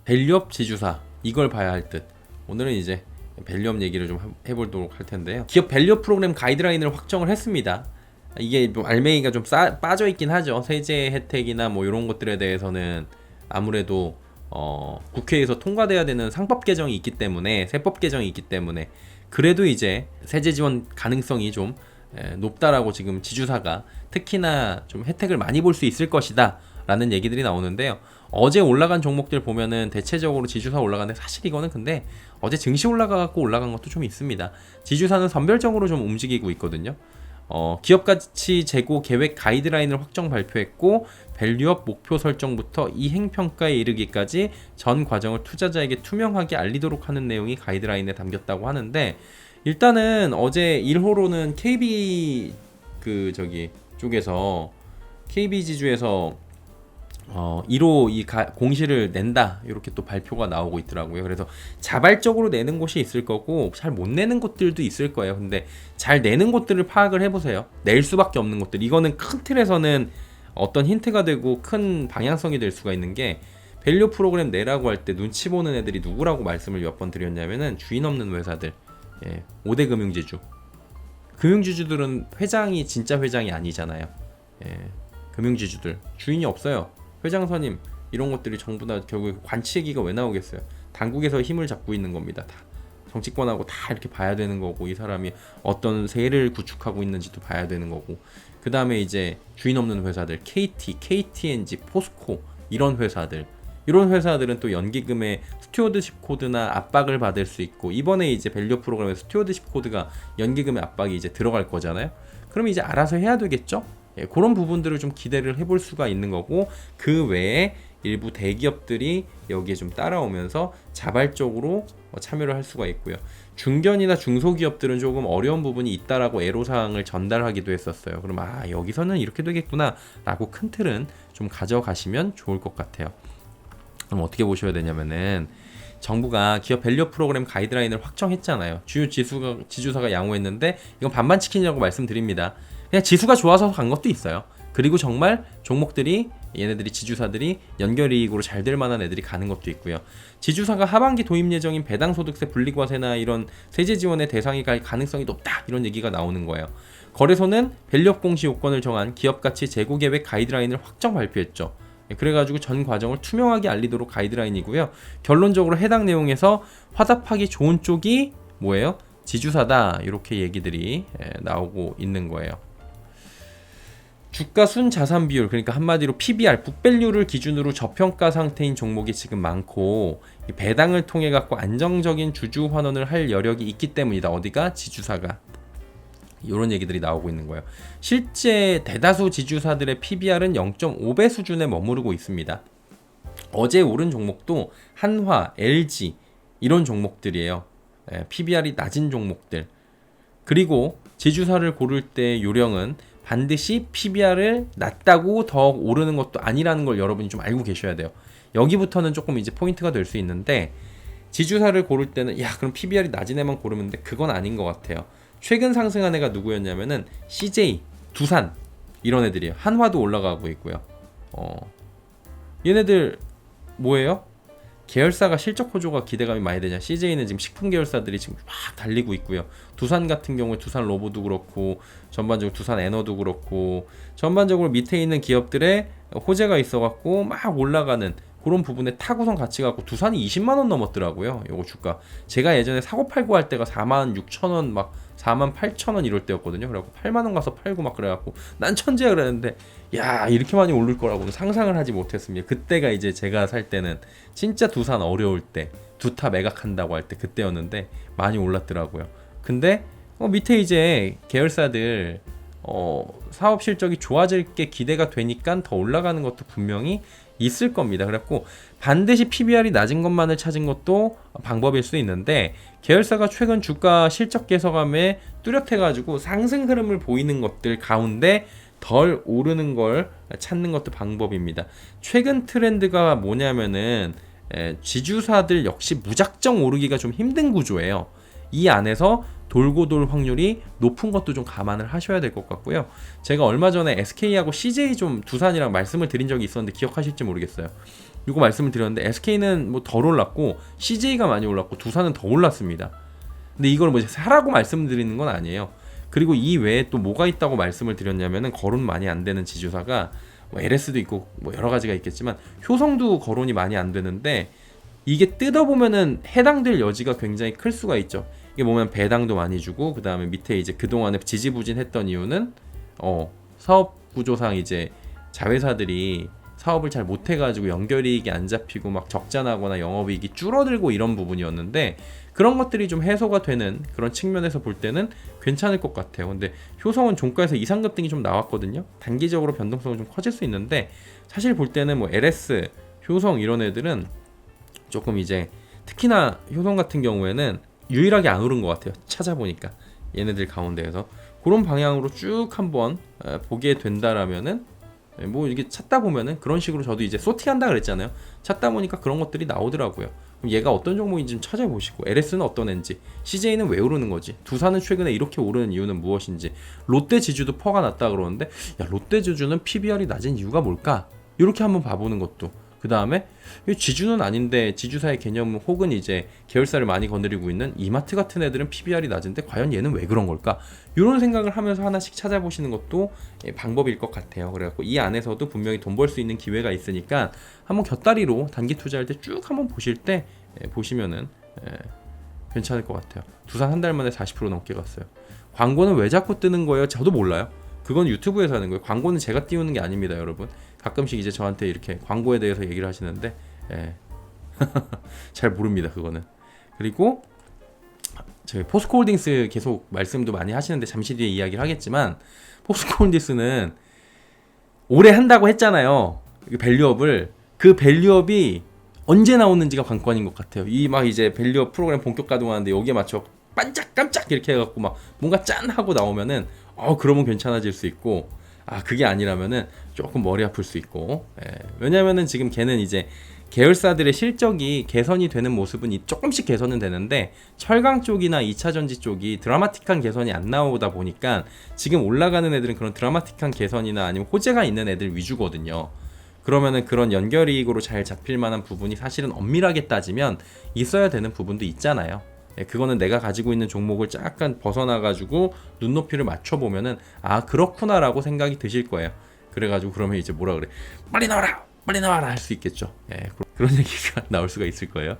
밸류업 지주사 이걸 봐야 할 듯. 오늘은 이제 밸류업 얘기를 좀 해보도록 할 텐데요. 기업 밸류업 프로그램 가이드라인을 확정을 했습니다. 이게 좀 알맹이가 좀 빠져 있긴 하죠. 세제 혜택이나 뭐 이런 것들에 대해서는 아무래도 국회에서 통과돼야 되는 상법 개정이 있기 때문에, 세법 개정이 있기 때문에, 그래도 이제 세제 지원 가능성이 좀 높다라고 지금 지주사가 특히나 좀 혜택을 많이 볼 수 있을 것이다 라는 얘기들이 나오는데요. 어제 올라간 종목들 보면은 대체적으로 지주사 올라가는데, 사실 이거는 근데 어제 증시 올라가고 올라간 것도 좀 있습니다. 지주사는 선별적으로 좀 움직이고 있거든요. 기업 가치 재고 계획 가이드라인을 확정 발표했고, 밸류업 목표 설정부터 이행 평가에 이르기까지 전 과정을 투자자에게 투명하게 알리도록 하는 내용이 가이드라인에 담겼다고 하는데, 일단은 어제 1호로는 KB 쪽에서 KB 지주에서 1호 공시를 낸다 이렇게 또 발표가 나오고 있더라고요. 그래서 자발적으로 내는 곳이 있을 거고 잘 못 내는 곳들도 있을 거예요. 근데 잘 내는 곳들을 파악을 해보세요. 낼 수밖에 없는 곳들, 이거는 큰 틀에서는 어떤 힌트가 되고 큰 방향성이 될 수가 있는 게, 밸류 프로그램 내라고 할 때 눈치 보는 애들이 누구라고 말씀을 몇 번 드렸냐면은 주인 없는 회사들, 5대 금융지주. 금융지주들은 회장이 진짜 회장이 아니잖아요. 금융지주들 주인이 없어요. 회장 선임 이런 것들이 전부 다 결국에 관치 얘기가 왜 나오겠어요. 당국에서 힘을 잡고 있는 겁니다. 다 정치권하고 다 이렇게 봐야 되는 거고, 이 사람이 어떤 세를 구축하고 있는지도 봐야 되는 거고, 그 다음에 이제 주인 없는 회사들, KT, KTNG, 포스코 이런 회사들은 또 연기금의 스튜어드십 코드나 압박을 받을 수 있고, 이번에 이제 밸류 프로그램에 스튜어드십 코드가 연기금의 압박이 이제 들어갈 거잖아요. 그럼 이제 알아서 해야 되겠죠? 그런 부분들을 좀 기대를 해볼 수가 있는 거고, 그 외에 일부 대기업들이 여기에 좀 따라오면서 자발적으로 참여를 할 수가 있고요. 중견이나 중소기업들은 조금 어려운 부분이 있다라고 애로사항을 전달하기도 했었어요. 그럼 여기서는 이렇게 되겠구나 라고 큰 틀은 좀 가져가시면 좋을 것 같아요. 그럼 어떻게 보셔야 되냐면은, 정부가 기업 밸류 프로그램 가이드라인을 확정했잖아요. 주요 지주사가 양호했는데 이건 반반 치킨이라고 말씀드립니다. 그냥 지수가 좋아서 간 것도 있어요. 그리고 정말 종목들이, 얘네들이 지주사들이 연결이익으로 잘 될 만한 애들이 가는 것도 있고요. 지주사가 하반기 도입 예정인 배당소득세 분리과세나 이런 세제 지원의 대상이 갈 가능성이 높다, 이런 얘기가 나오는 거예요. 거래소는 밸류업 공시 요건을 정한 기업가치 재고 계획 가이드라인을 확정 발표했죠. 그래가지고 전 과정을 투명하게 알리도록 가이드라인이고요. 결론적으로 해당 내용에서 화답하기 좋은 쪽이 뭐예요? 지주사다, 이렇게 얘기들이 나오고 있는 거예요. 주가 순자산 비율, 그러니까 한마디로 PBR, 북밸류를 기준으로 저평가 상태인 종목이 지금 많고, 배당을 통해 갖고 안정적인 주주 환원을 할 여력이 있기 때문이다. 어디가? 지주사가. 이런 얘기들이 나오고 있는 거예요. 실제 대다수 지주사들의 PBR은 0.5배 수준에 머무르고 있습니다. 어제 오른 종목도 한화, LG 이런 종목들이에요. PBR이 낮은 종목들. 그리고 지주사를 고를 때 요령은 반드시 PBR을 낮다고 더 오르는 것도 아니라는 걸 여러분이 좀 알고 계셔야 돼요. 여기부터는 조금 이제 포인트가 될 수 있는데, 지주사를 고를 때는 그럼 PBR이 낮은 애만 고르면 돼, 그건 아닌 것 같아요. 최근 상승한 애가 누구였냐면은 CJ, 두산 이런 애들이에요. 한화도 올라가고 있고요. 얘네들 뭐예요? 계열사가 실적 호조가 기대감이 많이 되냐. CJ는 지금 식품 계열사들이 지금 막 달리고 있고요. 두산 같은 경우에 두산 로보도 그렇고, 전반적으로 두산 에너도 그렇고, 전반적으로 밑에 있는 기업들의 호재가 있어갖고 막 올라가는 그런 부분에 타고선 같이 갖고, 두산이 20만원 넘었더라고요. 요거 주가. 제가 예전에 사고 팔고 할 때가 46,000원, 막 48,000원 이럴 때였거든요. 그래갖고 8만원 가서 팔고 막 그래갖고 난 천재야 그랬는데, 이렇게 많이 오를 거라고는 상상을 하지 못했습니다. 그때가 이제 제가 살 때는 진짜 두산 어려울 때, 두타 매각한다고 할 때 그때였는데 많이 올랐더라고요. 근데 밑에 이제 계열사들 사업 실적이 좋아질 게 기대가 되니까 더 올라가는 것도 분명히 있을 겁니다. 그래갖고 반드시 PBR이 낮은 것만을 찾은 것도 방법일 수 있는데, 계열사가 최근 주가 실적 개선감에 뚜렷해가지고 상승 흐름을 보이는 것들 가운데 덜 오르는 걸 찾는 것도 방법입니다. 최근 트렌드가 뭐냐면은 지주사들 역시 무작정 오르기가 좀 힘든 구조예요. 이 안에서 돌고 돌 확률이 높은 것도 좀 감안을 하셔야 될 것 같고요. 제가 얼마 전에 SK하고 CJ 좀 두산이랑 말씀을 드린 적이 있었는데 기억하실지 모르겠어요. 이거 말씀을 드렸는데 SK는 뭐 덜 올랐고 CJ가 많이 올랐고 두산은 더 올랐습니다. 근데 이걸 뭐 사라고 말씀드리는 건 아니에요. 그리고 이 외에 또 뭐가 있다고 말씀을 드렸냐면은 거론 많이 안 되는 지주사가 뭐 LS도 있고 뭐 여러 가지가 있겠지만 효성도 거론이 많이 안 되는데 이게 뜯어보면은 해당될 여지가 굉장히 클 수가 있죠. 이게 보면 배당도 많이 주고 그 다음에 밑에 이제 그동안에 지지부진했던 이유는 사업 구조상 이제 자회사들이 사업을 잘 못해가지고 연결이익이 안 잡히고 막 적자나거나 영업이익이 줄어들고 이런 부분이었는데 그런 것들이 좀 해소가 되는 그런 측면에서 볼 때는 괜찮을 것 같아요. 근데 효성은 종가에서 이상급등이 좀 나왔거든요. 단기적으로 변동성은 좀 커질 수 있는데 사실 볼 때는 뭐 LS, 효성 이런 애들은 조금 이제 특히나 효성 같은 경우에는 유일하게 안 오른 것 같아요. 찾아보니까 얘네들 가운데에서 그런 방향으로 쭉 한번 보게 된다라면은 뭐 이게 찾다 보면은 그런 식으로 저도 이제 소팅한다 그랬잖아요. 찾다 보니까 그런 것들이 나오더라고요. 그럼 얘가 어떤 종목인지 좀 찾아보시고 LS는 어떤 애인지, CJ는 왜 오르는 거지, 두산은 최근에 이렇게 오르는 이유는 무엇인지, 롯데 지주도 퍼가 났다 그러는데 야 롯데 지주는 PBR이 낮은 이유가 뭘까? 이렇게 한번 봐보는 것도. 그 다음에 지주는 아닌데 지주사의 개념 혹은 이제 계열사를 많이 건드리고 있는 이마트 같은 애들은 PBR이 낮은데 과연 얘는 왜 그런 걸까? 이런 생각을 하면서 하나씩 찾아보시는 것도 방법일 것 같아요. 그래갖고 이 안에서도 분명히 돈 벌 수 있는 기회가 있으니까 한번 곁다리로 단기 투자할 때 쭉 한번 보실 때 보시면은 괜찮을 것 같아요. 두산 한 달 만에 40% 넘게 갔어요. 광고는 왜 자꾸 뜨는 거예요? 저도 몰라요. 그건 유튜브에서 하는 거예요. 광고는 제가 띄우는 게 아닙니다, 여러분. 가끔씩 이제 저한테 이렇게 광고에 대해서 얘기를 하시는데 잘 모릅니다, 그거는. 그리고 저희 포스코홀딩스 계속 말씀도 많이 하시는데 잠시 뒤에 이야기를 하겠지만 포스코홀딩스는 올해 한다고 했잖아요. 밸류업을. 그 밸류업이 언제 나오는지가 관건인 것 같아요. 이 막 이제 밸류업 프로그램 본격 가동하는데 여기에 맞춰 반짝깜짝 이렇게 해갖고 막 뭔가 짠 하고 나오면은 그러면 괜찮아질 수 있고 그게 아니라면은 조금 머리 아플 수 있고 왜냐면은 지금 걔는 이제 계열사들의 실적이 개선이 되는 모습은 조금씩 개선은 되는데 철강 쪽이나 2차전지 쪽이 드라마틱한 개선이 안 나오다 보니까 지금 올라가는 애들은 그런 드라마틱한 개선이나 아니면 호재가 있는 애들 위주거든요. 그러면은 그런 연결이익으로 잘 잡힐 만한 부분이 사실은 엄밀하게 따지면 있어야 되는 부분도 있잖아요. 그거는 내가 가지고 있는 종목을 약간 벗어나가지고 눈높이를 맞춰보면은 그렇구나라고 생각이 드실 거예요. 그래가지고 그러면 이제 뭐라 그래, 빨리 나와라 할 수 있겠죠. 그런 얘기가 나올 수가 있을 거예요.